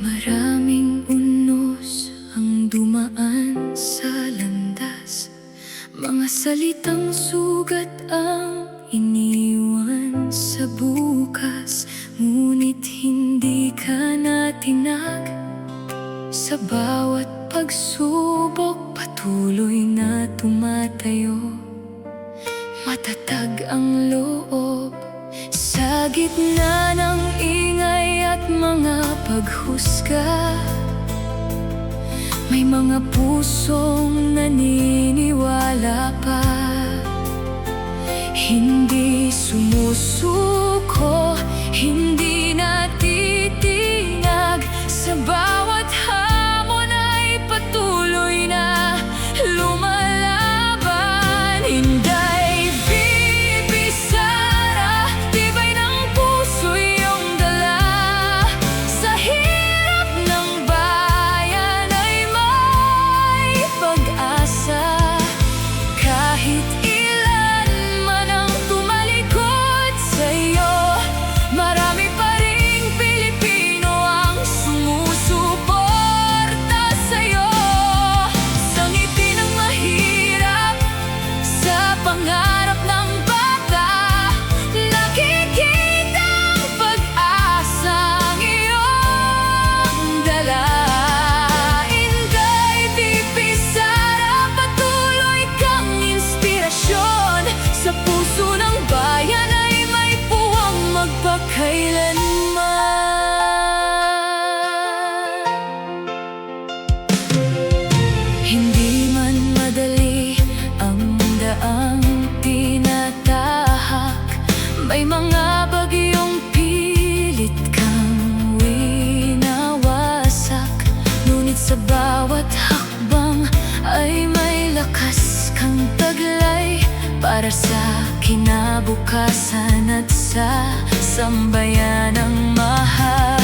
Maraming unos ang dumaan sa landas, mga salitang sugat ang iniwan sa bukas. Ngunit hindi ka natinag, sa bawat pagsubok patuloy na tumatayo. Matatag ang loob sa gitna ng ingay at mga paghusga. May mga pusong naniniwala pa, hindi sumusuko, hindi natitinag. Sa bawat hamon ay patuloy na lumalaban. Inday bibisara, tibay ng puso iyong dala. Sa hirap ng bayan ay may pag-asa. Kahit ilan man ang tumalikod sa'yo, marami pa ring Pilipino ang sumusuporta sa'yo. Sa ngiti ng mahirap, sa pangarap ng bata, nakikita ang pag-asang iyong dala. Inday bibisara, patuloy kang inspirasyon. Sa puso ng bayan ay may puwang magpakailanman. Hindi man madali ang daang tinatahak, may mga bagyong pilit kang winawasak. Ngunit sa bawat hakbang ay may lakas kang taglay para sa kinabukasan at sa sambayanang mahal.